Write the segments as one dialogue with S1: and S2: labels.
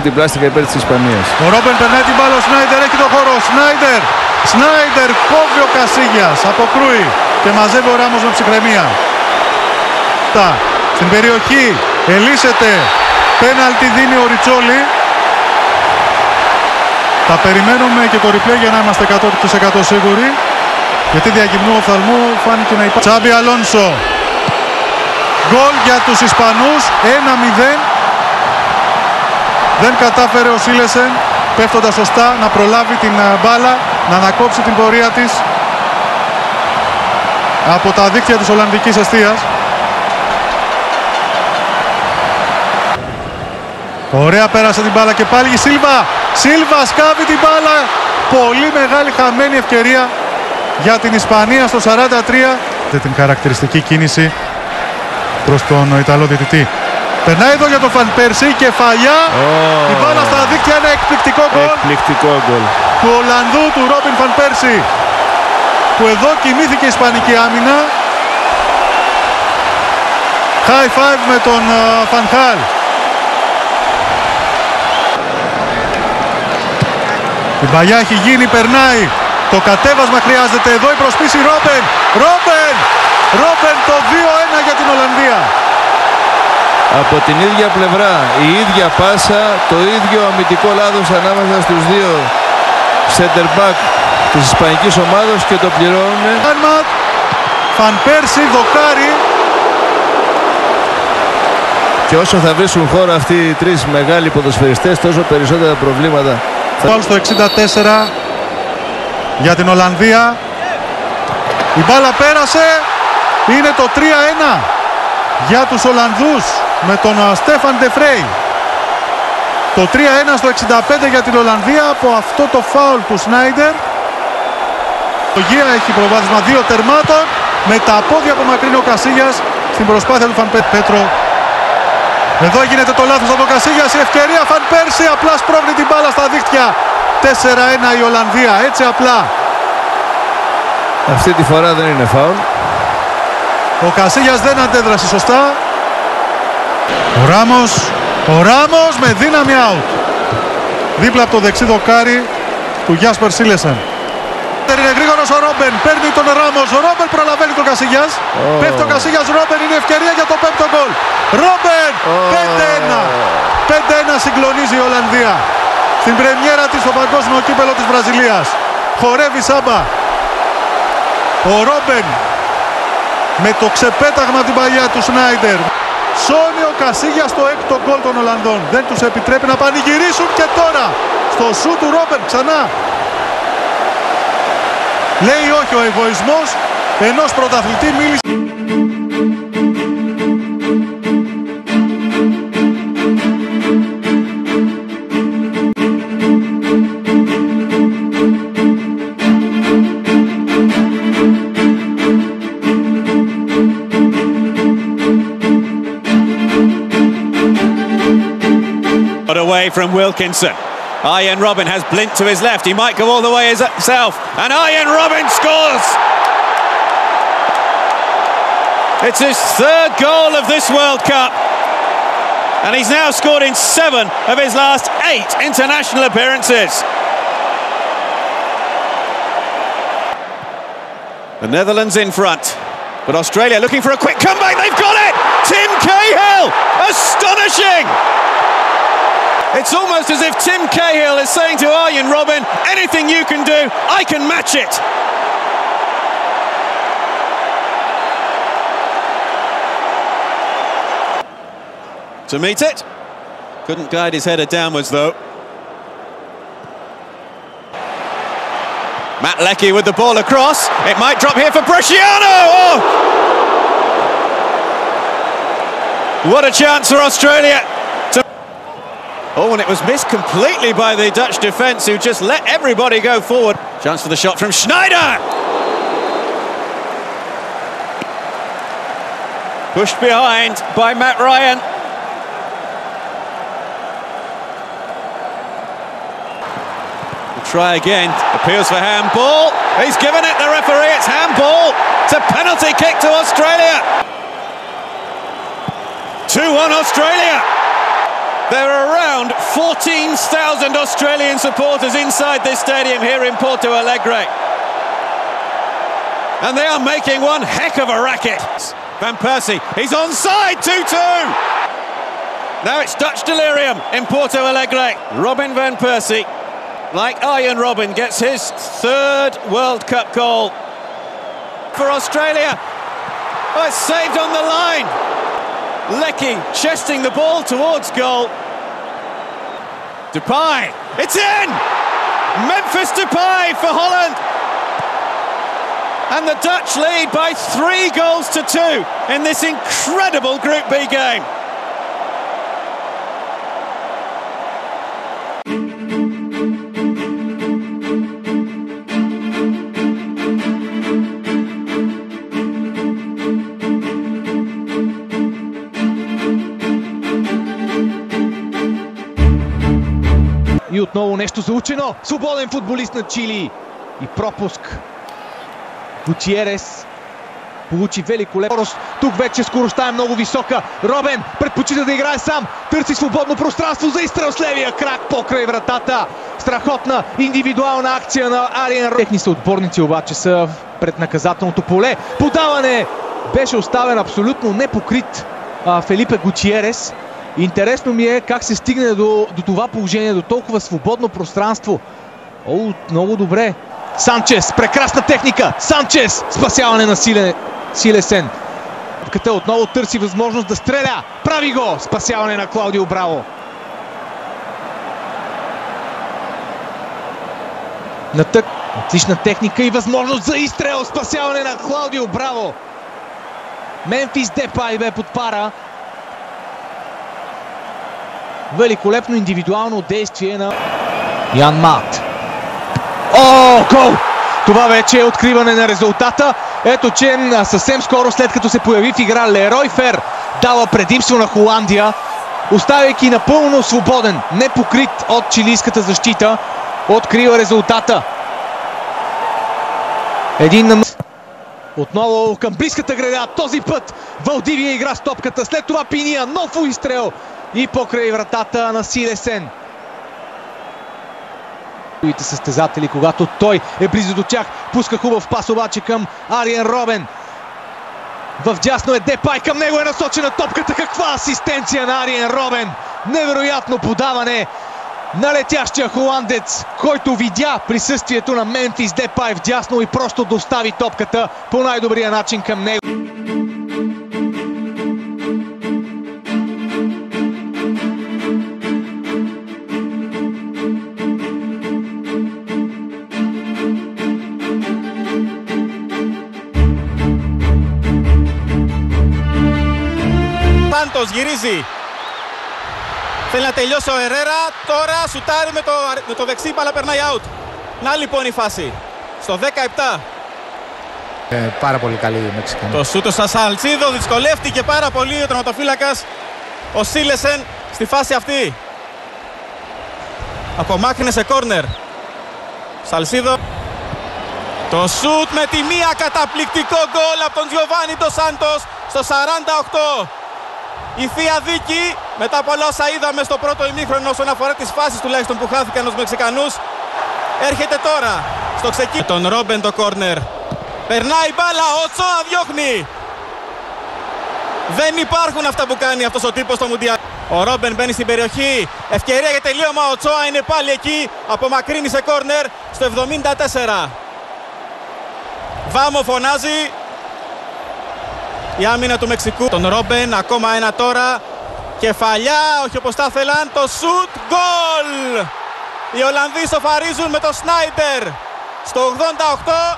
S1: Την πλάστικα υπέρ της Ισπανίας.
S2: Ο Ρόμπεν περνάει την μπάλα, ο Σνάιντερ έχει το χώρο. Σνάιντερ κόβει ο Κασίγιας, αποκρούει και μαζεύει ο Ράμος με ψυχραιμία. Στην περιοχή ελύσεται, πέναλτι δίνει ο Ριτσόλι. Θα περιμένουμε και το replay για να είμαστε 100% σίγουροι, γιατί διακυμνού οφθαλμού φάνηκε να υπάρχει. Τσάμπι Αλόνσο, γκολ για τους Ισπανούς, 1-0. Δεν κατάφερε ο Σίλεσεν, πέφτοντας σωστά, να προλάβει την μπάλα, να ανακόψει την πορεία της από τα δίκτυα της Ολλανδικής εστίας. Ωραία, πέρασε την μπάλα και πάλι η Σίλβα σκάβει την μπάλα. Πολύ μεγάλη χαμένη ευκαιρία για την Ισπανία στο 43. Την χαρακτηριστική κίνηση προς τον Ιταλό διαιτητή. Περνάει εδώ για τον Φαν Πέρσι, κεφαλιά. Η μπάλα στα δίκτυα, ένα εκπληκτικό γκολ του Ολλανδού, του Ρόμπιν Φαν Πέρσι, που εδώ κινήθηκε η Ισπανική άμυνα. High five με τον Φαν Χάλ. Η παλιά έχει γίνει, περνάει. Το κατέβασμα χρειάζεται εδώ, η προσπίση Ρόμπεν το 2-1 για την Ολλανδία.
S1: Από την ίδια πλευρά, η ίδια πάσα, το ίδιο αμυντικό λάθος ανάμεσα στους δύο center back της ισπανικής ομάδας και το πληρώνουν.
S2: Φαν Πέρσι, δοκάρι.
S1: Και όσο θα βρίσκουν χώρο αυτοί οι τρεις μεγάλοι ποδοσφαιριστές, τόσο περισσότερα προβλήματα.
S2: Πάλι στο 64 για την Ολλανδία. Η μπάλα πέρασε. Είναι το 3-1 για τους Ολλανδούς με τον Στέφαν Ντε Φρέι. Το 3-1 στο 65 για την Ολλανδία από αυτό το φάουλ του Σνάιντερ. Το Γεία έχει προβάδισμα 2 τερμάτων. Με τα πόδια απομακρύνει ο Κασίγιας στην προσπάθεια του Φαν Πέτρο. Εδώ γίνεται το λάθος από τον Κασίγιας. Η ευκαιρία, Φαν Πέρσι απλά σπρώχνει την μπάλα στα δίχτυα. 4-1 η Ολλανδία, έτσι απλά.
S1: Αυτή τη φορά δεν είναι φάουλ.
S2: Ο Κασίγιας δεν αντέδρασε σωστά. Ο Ράμος με δύναμη out. Δίπλα από το δεξί δοκάρι του Γιάσπερ Σίλεσεν. Είναι γρήγορος ο Ρόμπεν, παίρνει τον Ράμος. Ο Ρόμπεν προλαβαίνει τον Κασίγιας. Πέφτει ο Κασίγιας, Ρόμπεν, είναι ευκαιρία για το 5ο γκολ. Ρόμπεν, 5-1. 5-1 συγκλονίζει η Ολλανδία στην πρεμιέρα της στο παγκόσμιο κύπελλο της Βραζιλίας. Χορεύει σάμπα. Ο Ρόμπεν με το ξεπέταγμα την παλιά του Σνάιντερ. Σώνει ο Κασίγιας το 6ο γκολ των Ολλανδών. Δεν τους επιτρέπει να πανηγυρίσουν και τώρα στο σου του Ρόμπεν ξανά. Λέει όχι ο εγωισμός ενός πρωταθλητή. Μίλησε.
S3: Away from Wilkinson. Arjen Robben has Blint to his left. He might go all the way himself. And Arjen Robben scores! It's his 3rd goal of this World Cup. And he's now scored in 7 of his last 8 international appearances. The Netherlands in front. But Australia looking for a quick comeback. They've got it! Tim Cahill! Astonishing! It's almost as if Tim Cahill is saying to Arjen Robben, anything you can do, I can match it. To meet it. Couldn't guide his header downwards though. Matt Leckie with the ball across. It might drop here for Bresciano. Oh! What a chance for Australia. Oh, and it was missed completely by the Dutch defence, who just let everybody go forward. Chance for the shot from Schneider. Pushed behind by Matt Ryan. Try again, appeals for handball. He's given it, the referee, it's handball. It's a penalty kick to Australia. 2-1 Australia. There are around 14,000 Australian supporters inside this stadium here in Porto Alegre. And they are making one heck of a racket. Van Persie, he's onside, 2-2. Now it's Dutch delirium in Porto Alegre. Robin Van Persie, like Arjen Robben, gets his third World Cup goal for Australia. Oh, it's saved on the line. Leckie chesting the ball towards goal. Depay, it's in! Memphis Depay for Holland. And the Dutch lead by 3-2 in this incredible Group B game.
S4: И отново нещо заучено. Свободен футболист на Чили. И пропуск. Гутиерес получи великолепно. Тук вече скоростта е много висока. Робен предпочита да играе сам. Търси свободно пространство за изстрел с левия крак покрай вратата. Страхотна индивидуална акция на Ариен. Техни съотборници обаче са пред наказателното поле. Подаване беше оставен абсолютно непокрит Фелипе Гутиерес. Интересно ми е как се стигне до това положение, до толкова свободно пространство. О, много добре. Санчес, прекрасна техника. Санчес, спасяване на Силесен. Топката отново търси възможност да стреля. Прави го. Спасяване на Клаудио Браво. Натък. Отлична техника и възможност за изстрел. Спасяване на Клаудио Браво. Мемфис Депай бе под пара. Великолепно индивидуално действие на Ян Мат. О, гол! Това вече е откриване на резултата. Ето, че съвсем скоро, след като се появи в игра, Лерой Фер дава предимство на Холандия, оставяйки напълно свободен, непокрит от чилийската защита, открива резултата. Отново към близката града, този път Валдивия игра с топката, след това Пиния, нов изстрел и покрай вратата на Силесен. Състезатели, когато той е близо до тях, пуска хубав пас обаче към Ариен Робен. Вдясно е Депай, към него е насочена топката. Каква асистенция на Ариен Робен! Невероятно подаване на летящия холандец, който видя присъствието на Мемфис Депай вдясно и просто достави топката по най-добрия начин към него.
S5: Σάντος γυρίζει. Θέλει να τελειώσει ο Ερέρα. Τώρα σουτάρει με το δεξί, αλλά περνάει out. Να λοιπόν η φάση. Στο 17.
S6: Πάρα πολύ καλή η Μεξικανή.
S5: Το σούτο σαν Σαλσίδο. Δυσκολεύτηκε πάρα πολύ ο τερματοφύλακας ο Σίλεσεν στη φάση αυτή. Απομάκρυνε σε κόρνερ. Σαλσίδο. Το σούτ με τη μία, καταπληκτικό γκολ από τον Giovanni dos Santos στο 48. Η θεία δίκη μετά από όλα όσα είδαμε στο πρώτο ημίχρονο όσον αφορά τις φάσεις τουλάχιστον που χάθηκαν ως Μεξικανούς, έρχεται τώρα στο ξεκίνημα. Τον Ρόμπεν το κόρνερ. Περνάει μπάλα, ο Οτσόα διώχνει. Δεν υπάρχουν αυτά που κάνει αυτός ο τύπος στο Μουντιάλ. Ο Ρόμπεν μπαίνει στην περιοχή. Ευκαιρία για τελείωμα. Ο Οτσόα είναι πάλι εκεί. Απομακρύνει σε κόρνερ στο 74. Βάμο φωνάζει. Η άμυνα του Μεξικού. Τον Ρόμπεν, ακόμα ένα τώρα. Κεφαλιά, όχι όπως τα θέλαν. Το σουτ, γκολ! Οι Ολλανδοί σοφαρίζουν με το Σνάιντερ. Στο 88.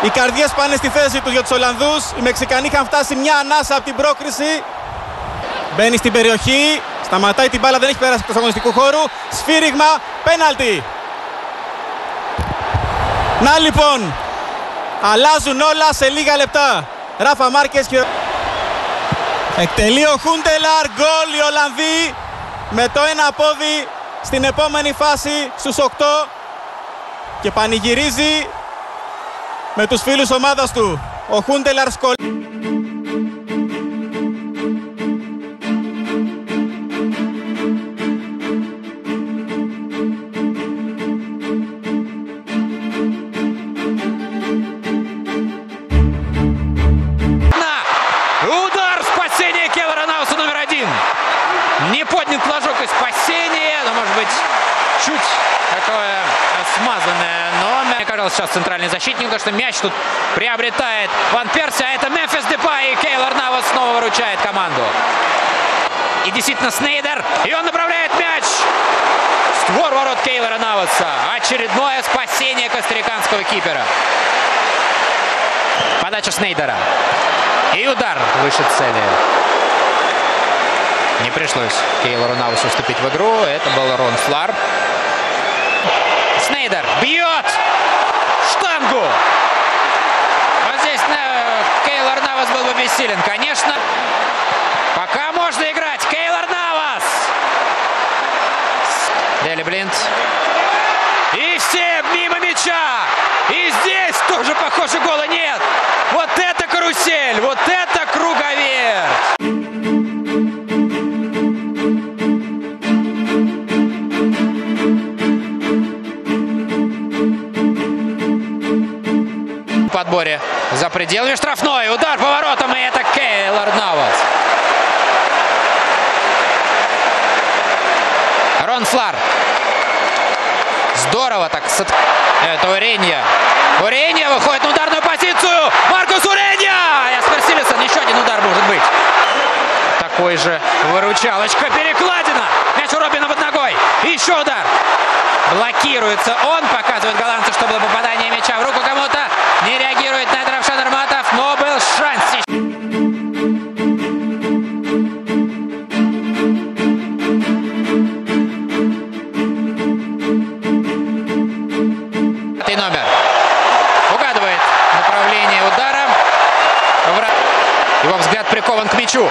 S5: Οι καρδιές πάνε στη θέση τους για τους Ολλανδούς. Οι Μεξικανοί είχαν φτάσει μια ανάσα από την πρόκριση. Μπαίνει στην περιοχή. Σταματάει την μπάλα, δεν έχει πέρασει εκτός αγωνιστικού χώρου. Σφύριγμα, πέναλτι. Να λοιπόν. Αλλάζουν όλα σε λίγα λεπτά. Ράφα Μάρκες και... Εκτελεί ο Χούντελαρ, γκολ οι Ολλανδοί με το ένα πόδι στην επόμενη φάση στους 8 και πανηγυρίζει με τους φίλους ομάδας του. Ο Χούντελαρ σκολ...
S7: Удар! Спасение Кейлора Наваса номер 1. Не поднят флажок и спасение, но может быть чуть такое смазанное. Но мне кажется, сейчас центральный защитник, потому что мяч тут приобретает Ван Перси, а это Мемфис Депай, и Кейлор Навас снова выручает команду. И действительно Снейдер, и он направляет мяч в створ ворот Кейлора Наваса. Очередное спасение костариканского кипера. Подача Снейдера. И удар выше цели. Не пришлось Кейлору Навасу вступить в игру. Это был Рон Флар. Снейдер бьет штангу. Вот здесь Кейлор Навас был бы бессилен. Конечно, пока можно играть. Кейлор Навас. Дели Блинд. И все мимо мяча. И здесь тоже, похоже, гола нет. Вот это карусель, вот это круговерть. В подборе за пределами штрафной. Удар поворотом, и это Кейлор Навас. Рон Флар. Здорово так. Это Уренья. Уренья выходит на ударную позицию. Маркус Уренья! Яспер Силессон. Еще один удар может быть. Такой же выручалочка. Перекладина. Мяч у Робина под ногой. И еще удар. Блокируется он. Показывает голландцу, что было попадание мяча в руку кому-то. Не реагирует на это Равшан Арматов. Но был шанс. Номер. Угадывает направление удара. Его взгляд прикован к мячу.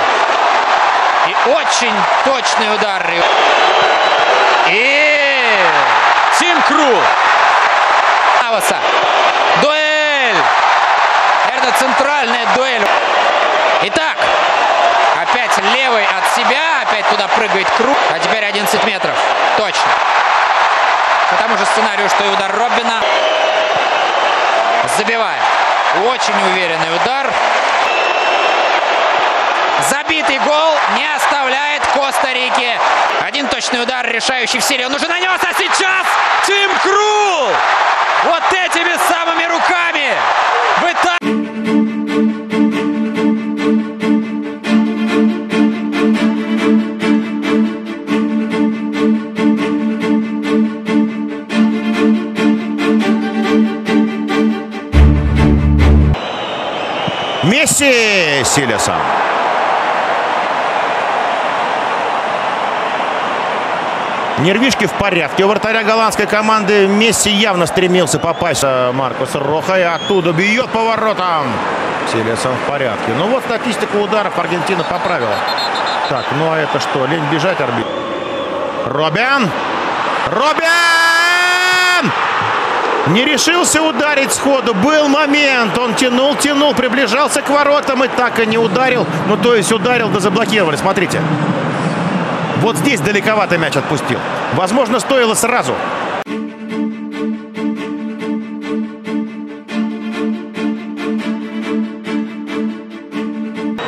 S7: И очень точный удар. И Тим Крул. Наваса. Дуэль. Это центральная дуэль. Итак, опять левый от себя. Опять туда прыгает Крул. А теперь 11 метров. Точно. По тому же сценарию, что и удар Роббина. Забивает. Очень уверенный удар. Забитый гол не оставляет Коста-Рике. Один точный удар, решающий в серии. Он уже нанес, а сейчас Тим Крул! Вот этими самыми руками!
S8: Месси Силессон. Нервишки в порядке. У вратаря голландской команды Месси явно стремился попасть. Маркус Роха и оттуда бьет поворотом. Силессон в порядке. Ну вот статистику ударов Аргентина поправила. Так, ну а это что? Лень бежать, арбитр. Робин! Робин! Не решился ударить сходу. Был момент. Он тянул, приближался к воротам и так и не ударил. Ну, то есть ударил, да заблокировали. Смотрите. Вот здесь далековато мяч отпустил. Возможно, стоило сразу.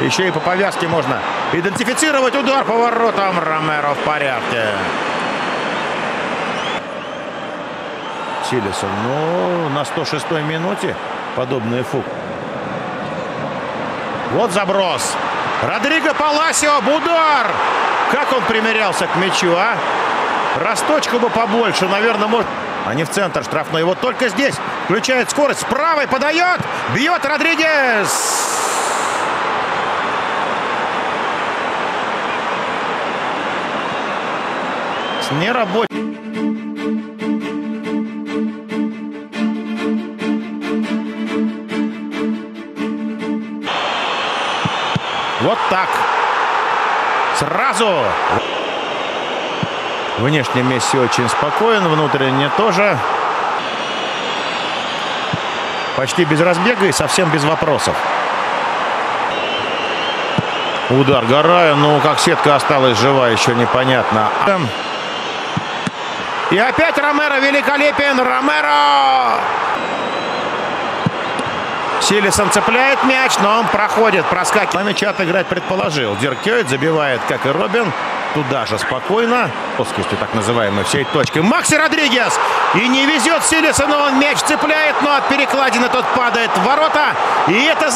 S8: Еще и по повязке можно идентифицировать удар по воротам. Ромеро в порядке. Силессон, ну, на 106-й минуте подобный фук. Вот заброс. Родриго Паласио, удар! Как он примерялся к мячу, а? Росточку бы побольше, наверное, может... Они в центр штрафной. Вот только здесь включает скорость. С правой подает. Бьет Родригес. С нерабочим. Вот так. Сразу. Внешне Месси очень спокоен, внутренне тоже. Почти без разбега и совсем без вопросов. Удар Гарая, ну как сетка осталась жива, еще непонятно. И опять Ромеро великолепен, Ромеро! Силисон цепляет мяч, но он проходит, проскакивает. Мяча отыграть предположил. Диркёйт забивает, как и Робин. Туда же спокойно. Плоскостью так называемой всей точкой. Макси Родригес! И не везет Силисону, он мяч цепляет, но от перекладины тот падает в ворота. И это...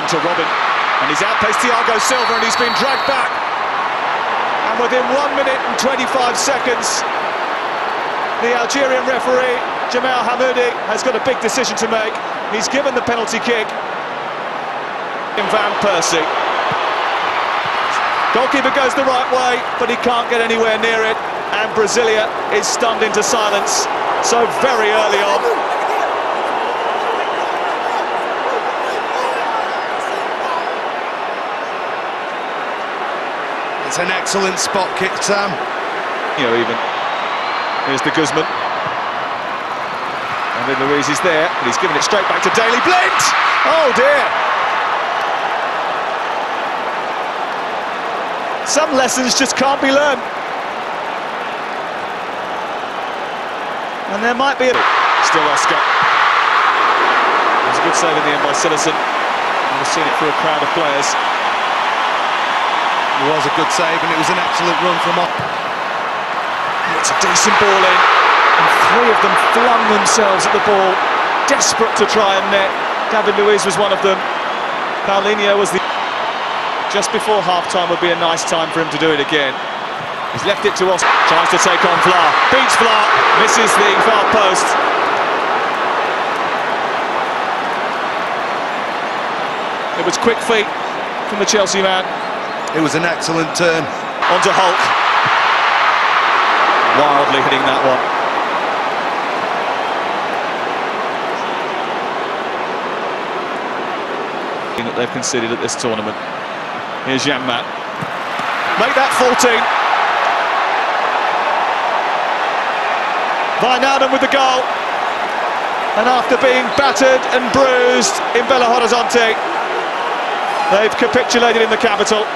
S3: To Robin, and he's outpaced Thiago Silva, and he's been dragged back. And within 1 minute and 25 seconds, the Algerian referee, Jamal Hamoudi, has got a big decision to make. He's given the penalty kick in Van Persie. Goalkeeper goes the right way, but he can't get anywhere near it, and Brasilia is stunned into silence so very early on.
S9: It's an excellent spot kick, Sam.
S3: Even. Here's the Guzman. And then Luiz is there, but he's given it straight back to Daley Blind! Oh dear! Some lessons just can't be learned. And there might be a... Still Oscar. It was a good save in the end by Sillison. We've seen it through a crowd of players.
S9: It was a good save, and it was an excellent run from off.
S3: It's a decent ball in, and three of them flung themselves at the ball, desperate to try and net. David Luiz was one of them. Paulinho was the... Just before half-time would be a nice time for him to do it again. He's left it to Oscar, tries to take on Vlaar, beats Vlaar, misses the far post. It was quick feet from the Chelsea man.
S9: It was an excellent turn.
S3: Onto Hulk. Wildly hitting that one. That they've conceded at this tournament. Here's Janmaat. Make that 14. Wijnaldum with the goal. And after being battered and bruised in Belo Horizonte, they've capitulated in the capital.